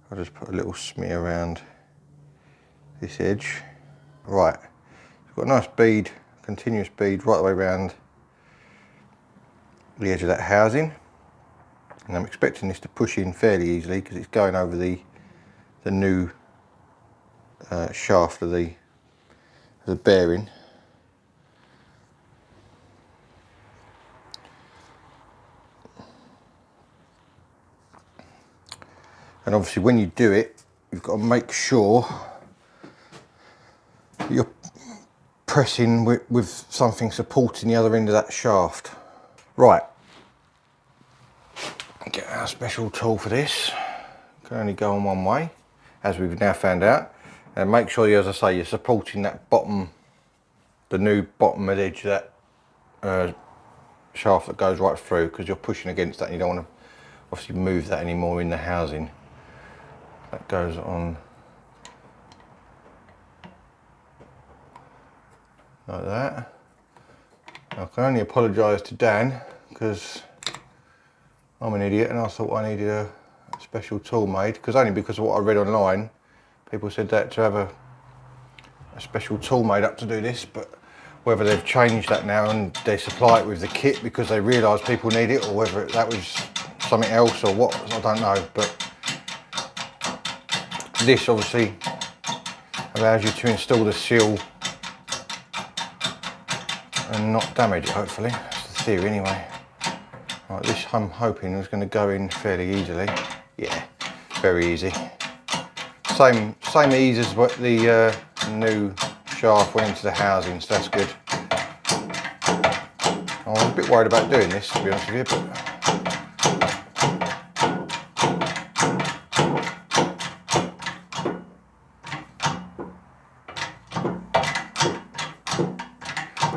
I'll just put a little smear around this edge. Right, I've got a nice bead, continuous bead right the way around the edge of that housing. And I'm expecting this to push in fairly easily because it's going over the new shaft of the bearing. And obviously when you do it, you've got to make sure that you're pressing with something supporting the other end of that shaft. Right, get our special tool for this. Can only go on one way, as we've now found out. And make sure, as I say, you're supporting that bottom, the new bottom edge of that shaft that goes right through, because you're pushing against that and you don't want to obviously move that anymore in the housing. That goes on like that. I can only apologise to Dan because I'm an idiot and I thought I needed a special tool made, because only because of what I read online, people said that to have a special tool made up to do this, but whether they've changed that now and they supply it with the kit because they realise people need it, or whether that was something else or what, I don't know. But this obviously allows you to install the seal and not damage it, hopefully. That's the theory anyway. Right, this I'm hoping is going to go in fairly easily. Yeah, very easy. Same ease as what the new shaft went into the housing, so that's good. I was a bit worried about doing this, to be honest with you, but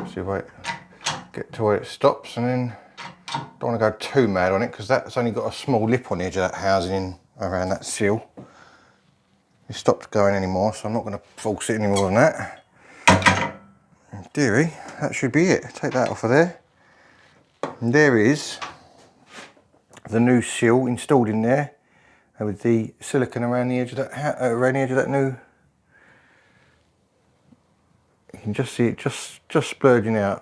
see if I get to where it stops, and then don't want to go too mad on it because that's only got a small lip on the edge of that housing around that seal. It stopped going anymore, so I'm not going to force it any more than that. In theory, that should be it. Take that off of there. And there is the new seal installed in there with the silicone around the edge of that new. You can just see it just splurging out.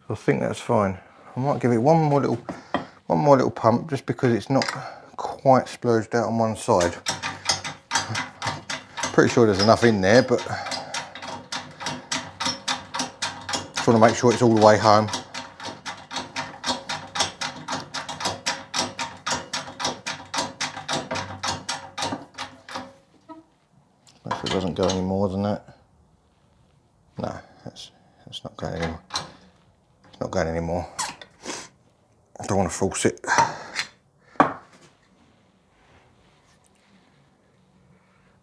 So I think that's fine. I might give it one more little pump just because it's not quite splurged out on one side. Pretty sure there's enough in there, but just want to make sure it's all the way home. Make sure it doesn't go any more than that. No, that's not going anymore. It's not going anymore. I don't want to force it.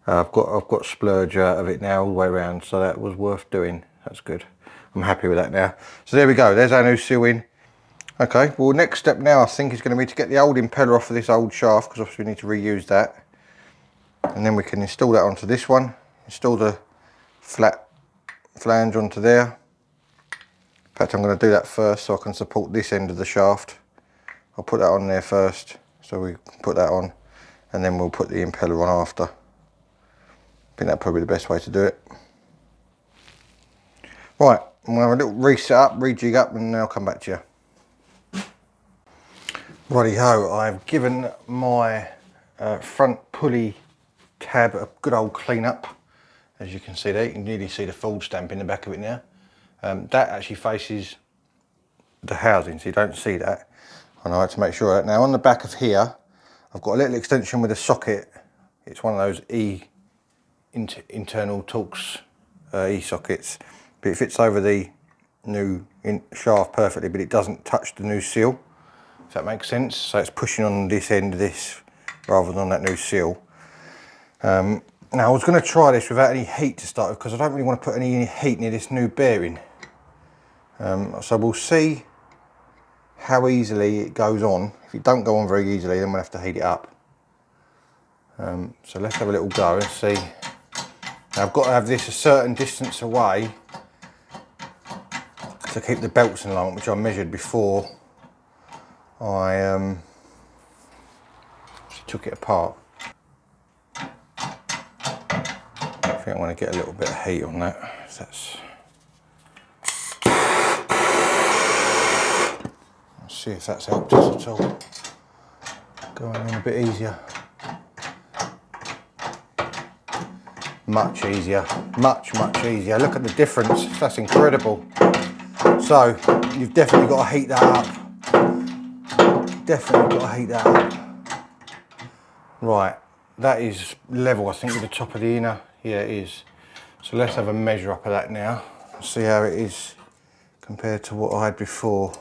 I've got splurge out of it now all the way around, so that was worth doing. That's good. I'm happy with that now. So there we go. There's our new seal in. Okay. Well, next step now I think is going to be to get the old impeller off of this old shaft, because obviously we need to reuse that, and then we can install that onto this one. Install the flat flange onto there. In fact, I'm going to do that first so I can support this end of the shaft. I'll put that on there first, so we can put that on, and then we'll put the impeller on after. I think that's probably the best way to do it. Right, I'm going to have a little reset up, rejig up, and then I'll come back to you. Righty-ho, I've given my front pulley tab a good old clean up. As you can see there, you can nearly see the Ford stamp in the back of it now. That actually faces the housing, so you don't see that. And I like to make sure that. Now on the back of here, I've got a little extension with a socket. It's one of those internal Torx E-sockets, but it fits over the new shaft perfectly, but it doesn't touch the new seal, if that makes sense. So it's pushing on this end of this rather than on that new seal. Now I was going to try this without any heat to start with, because I don't really want to put any heat near this new bearing. So we'll see how easily it goes on. If it don't go on very easily, then we'll have to heat it up. So let's have a little go and see Now I've got to have this a certain distance away to keep the belts in alignment, which I measured before I took it apart. I think I want to get a little bit of heat on that. So let's see if that's helped us at all. Going in a bit easier. Much easier, much easier. Look at the difference, that's incredible. So, you've definitely got to heat that up. Definitely got to heat that up. Right, that is level, I think, with the top of the inner. Yeah, it is. So let's have a measure up of that now. See how it is compared to what I had before.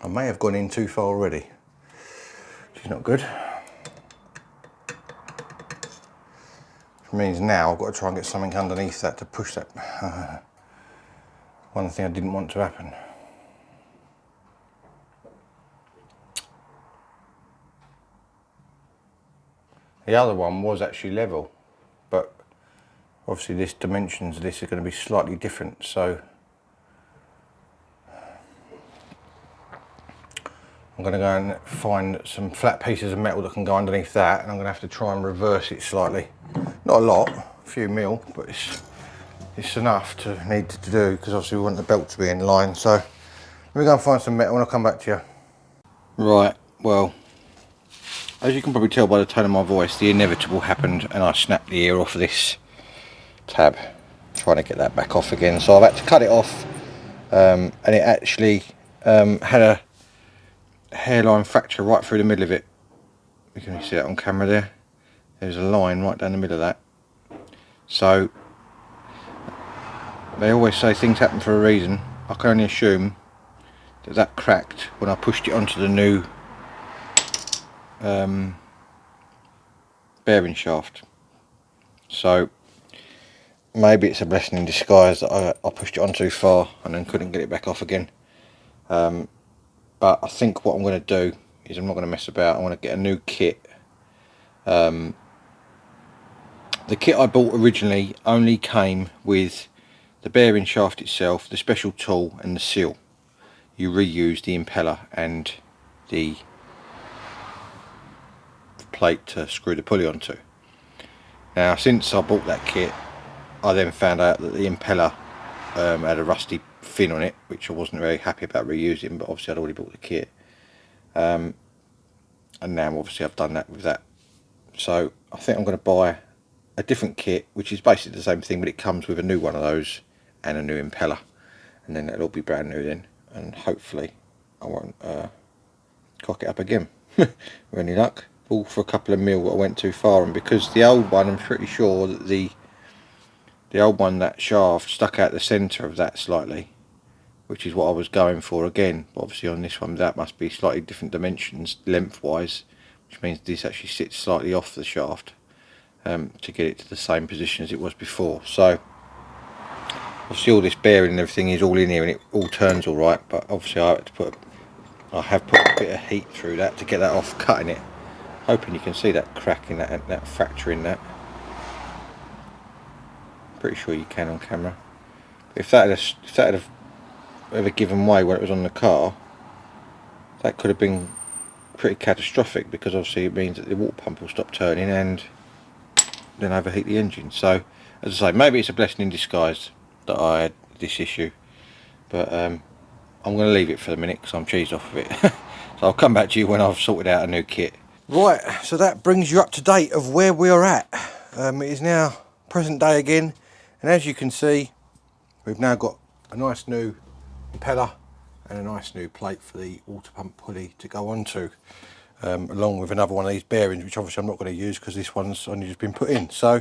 I may have gone in too far already, which is not good. Which means now I've got to try and get something underneath that to push that. One thing I didn't want to happen. The other one was actually level, but obviously this dimensions of this are going to be slightly different, so I'm going to go and find some flat pieces of metal that can go underneath that, and I'm going to have to try and reverse it slightly. Not a lot, a few mil, but it's enough to need to do, because obviously we want the belt to be in line. So let me go and find some metal and I'll come back to you. Right, well, as you can probably tell by the tone of my voice, the inevitable happened and I snapped the ear off of this tab, trying to get that back off again. So I've had to cut it off, and it actually had a hairline fracture right through the middle of it. You can see that on camera there. There's a line right down the middle of that. So they always say things happen for a reason. I can only assume that that cracked when I pushed it onto the new bearing shaft. So maybe it's a blessing in disguise that I pushed it on too far and then couldn't get it back off again. But I think what I'm going to do is I'm not going to mess about. I want to get a new kit. The kit I bought originally only came with the bearing shaft itself, the special tool and the seal. You reuse the impeller and the plate to screw the pulley onto. Now since I bought that kit, I then found out that the impeller had a rusty fin on it, which I wasn't very happy about reusing, but obviously I'd already bought the kit, and now obviously I've done that with that. So I think I'm going to buy a different kit, which is basically the same thing, but it comes with a new one of those and a new impeller, and then it'll be brand new then, and hopefully I won't cock it up again with any luck. All for a couple of mil I went too far, and because the old one, I'm pretty sure that the old one, that shaft stuck out the centre of that slightly, which is what I was going for again. But obviously on this one that must be slightly different dimensions lengthwise, which means this actually sits slightly off the shaft to get it to the same position as it was before. So obviously all this bearing and everything is all in here and it all turns all right, but obviously I have put a bit of heat through that to get that off, cutting it, hoping you can see that crack in that fracture in that. Pretty sure you can on camera. If that had ever given way when it was on the car, that could have been pretty catastrophic, because obviously it means that the water pump will stop turning and then overheat the engine. So as I say, maybe it's a blessing in disguise that I had this issue, but I'm going to leave it for the minute because I'm cheesed off of it. So I'll come back to you when I've sorted out a new kit. Right, so that brings you up to date of where we are at. It is now present day again, and as you can see, we've now got a nice new impeller and a nice new plate for the water pump pulley to go onto, along with another one of these bearings, which obviously I'm not going to use because this one's only just been put in. So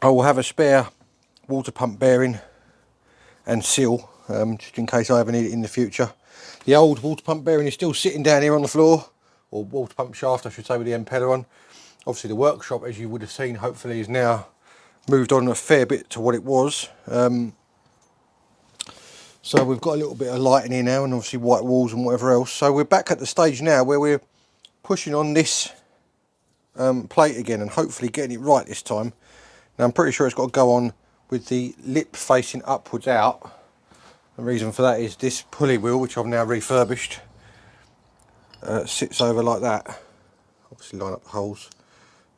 I will have a spare water pump bearing and seal, just in case I ever need it in the future. The old water pump bearing is still sitting down here on the floor, or water pump shaft I should say, with the impeller on. Obviously the workshop, as you would have seen hopefully, is now moved on a fair bit to what it was. So we've got a little bit of lighting here now, and obviously white walls and whatever else. So we're back at the stage now where we're pushing on this plate again and hopefully getting it right this time. Now I'm pretty sure it's got to go on with the lip facing upwards out. The reason for that is this pulley wheel, which I've now refurbished, sits over like that. Obviously line up the holes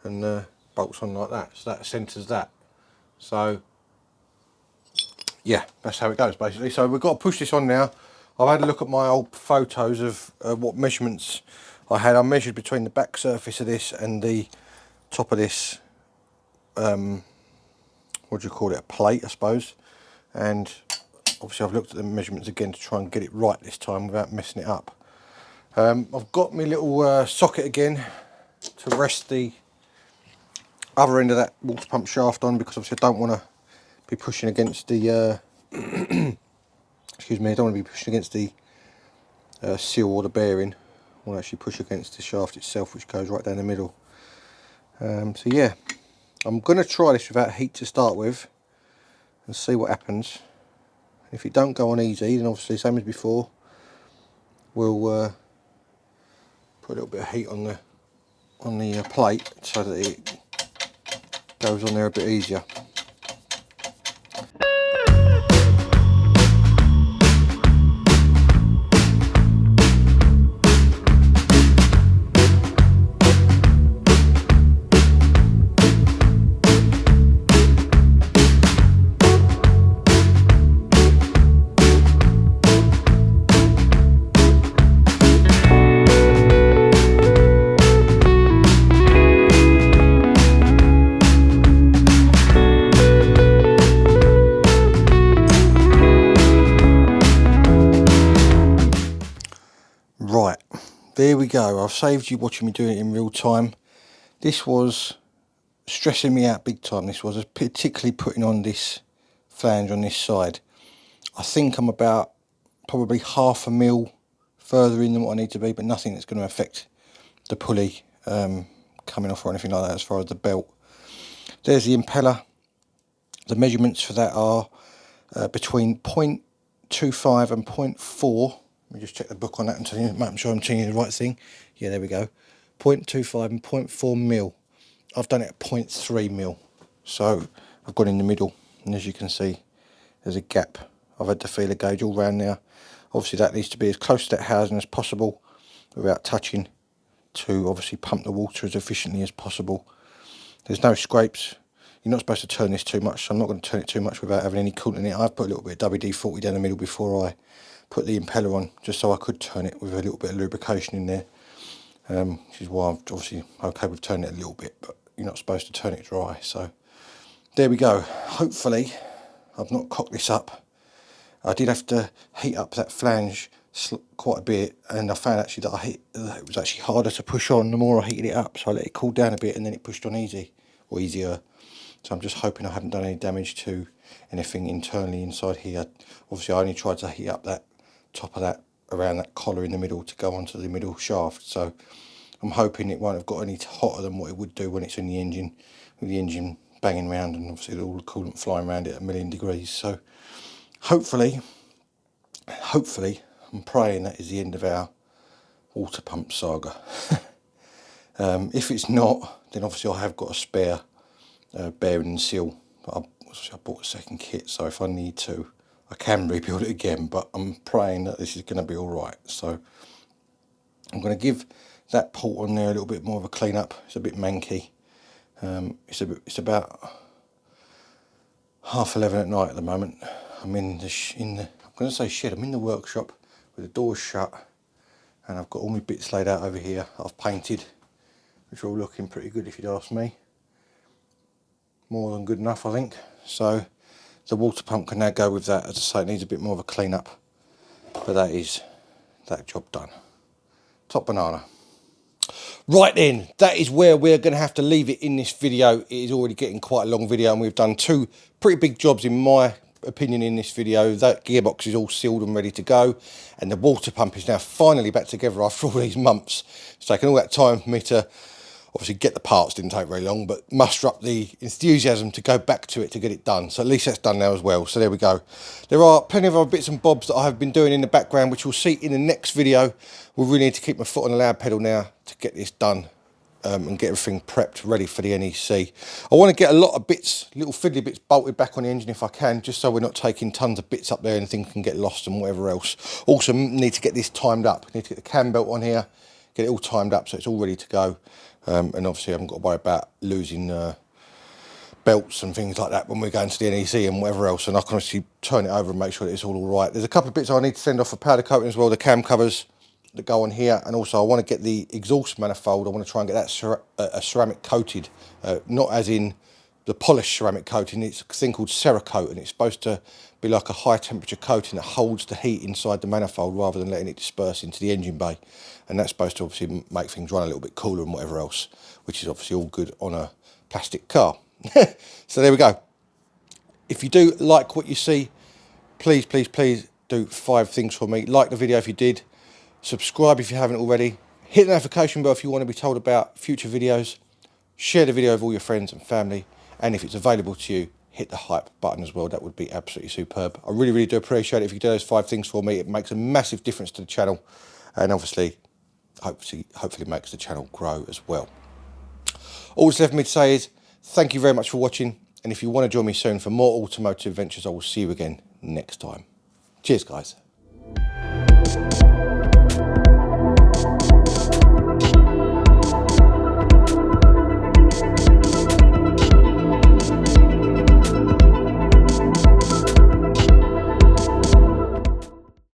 and bolts on like that, so that centres that. So yeah, that's how it goes basically. So we've got to push this on now. I've had a look at my old photos of what measurements I had. I measured between the back surface of this and the top of this, what do you call it, a plate I suppose. And obviously I've looked at the measurements again to try and get it right this time without messing it up. I've got my little socket again to rest the other end of that water pump shaft on, because obviously I don't want to be pushing against the excuse me, I don't want to be pushing against the seal or the bearing. I want to actually push against the shaft itself, which goes right down the middle. So yeah, I'm going to try this without heat to start with and see what happens. If it don't go on easy, then obviously same as before, we'll put a little bit of heat on the plate so that it goes on there a bit easier. Right, there we go. I've saved you watching me doing it in real time. This was stressing me out big time. This was particularly putting on this flange on this side. I think I'm about probably 1/2 mil further in than what I need to be, but nothing that's going to affect the pulley coming off or anything like that as far as the belt. There's the impeller. The measurements for that are between 0.25 and 0.4. Let me just check the book on that and tell you, make sure I'm telling you the right thing. Yeah, there we go. 0.25 and 0.4 mil. I've done it at 0.3 mil. So I've gone in the middle, and as you can see, there's a gap. I've had the feeler gauge all round now. Obviously that needs to be as close to that housing as possible without touching, to obviously pump the water as efficiently as possible. There's no scrapes. You're not supposed to turn this too much, so I'm not going to turn it too much without having any coolant in it. I've put a little bit of WD-40 down the middle before I put the impeller on, just so I could turn it with a little bit of lubrication in there, which is why I'm obviously okay with turning it a little bit, but you're not supposed to turn it dry. So there we go. Hopefully I've not cocked this up. I did have to heat up that flange quite a bit, and I found actually that it was actually harder to push on the more I heated it up, so I let it cool down a bit and then it pushed on easier. So I'm just hoping I haven't done any damage to anything internally inside here. Obviously I only tried to heat up that top of that, around that collar in the middle, to go onto the middle shaft. So I'm hoping it won't have got any hotter than what it would do when it's in the engine, with the engine banging around and obviously all the coolant flying around it at 1,000,000 degrees. So hopefully I'm praying that is the end of our water pump saga. If it's not, then obviously I have got a spare bearing and seal, but I bought a second kit, so if I need to I can rebuild it again, but I'm praying that this is going to be alright. So I'm going to give that port on there a little bit more of a clean up. It's a bit manky. It's about 11:30 at night at the moment. I'm in the I'm going to say shed. I'm in the workshop with the doors shut, and I've got all my bits laid out over here. I've painted, which are all looking pretty good if you'd ask me. More than good enough, I think. So the water pump can now go with that. As I say, it needs a bit more of a clean up, but that is that job done. Top banana. Right then, that is where we're going to have to leave it in this video. It is already getting quite a long video, and we've done two pretty big jobs in my opinion in this video. That gearbox is all sealed and ready to go, and the water pump is now finally back together after all these months. It's taken all that time for me to Obviously get the parts didn't take very long, but muster up the enthusiasm to go back to it to get it done. So at least that's done now as well. So there we go. There are plenty of other bits and bobs that I have been doing in the background, which we'll see in the next video. We really need to keep my foot on the loud pedal now to get this done. And get everything prepped ready for the NEC. I want to get a lot of bits, little fiddly bits bolted back on the engine if I can, just so we're not taking tons of bits up there and things can get lost and whatever else. Also need to get this timed up. Need to get the cam belt on here, get it all timed up so it's all ready to go. And obviously I haven't got to worry about losing belts and things like that when we're going to the NEC and whatever else. And I can obviously turn it over and make sure that it's all right. There's a couple of bits I need to send off for powder coating as well, the cam covers that go on here, and also I want to get the exhaust manifold. I want to try and get that a ceramic coated, not as in the polished ceramic coating. It's a thing called Cerakote, and it's supposed to be like a high temperature coating that holds the heat inside the manifold rather than letting it disperse into the engine bay, and that's supposed to obviously make things run a little bit cooler and whatever else, which is obviously all good on a plastic car. So there we go. If you do like what you see, please do 5 things for me. Like the video if you did. Subscribe if you haven't already. Hit the notification bell if you want to be told about future videos. Share the video with all your friends and family. And if it's available to you, hit the hype button as well. That would be absolutely superb. I really do appreciate it if you do those 5 things for me. It makes a massive difference to the channel. And obviously, hopefully makes the channel grow as well. All that's left for me to say is thank you very much for watching. And if you want to join me soon for more automotive adventures, I will see you again next time. Cheers, guys.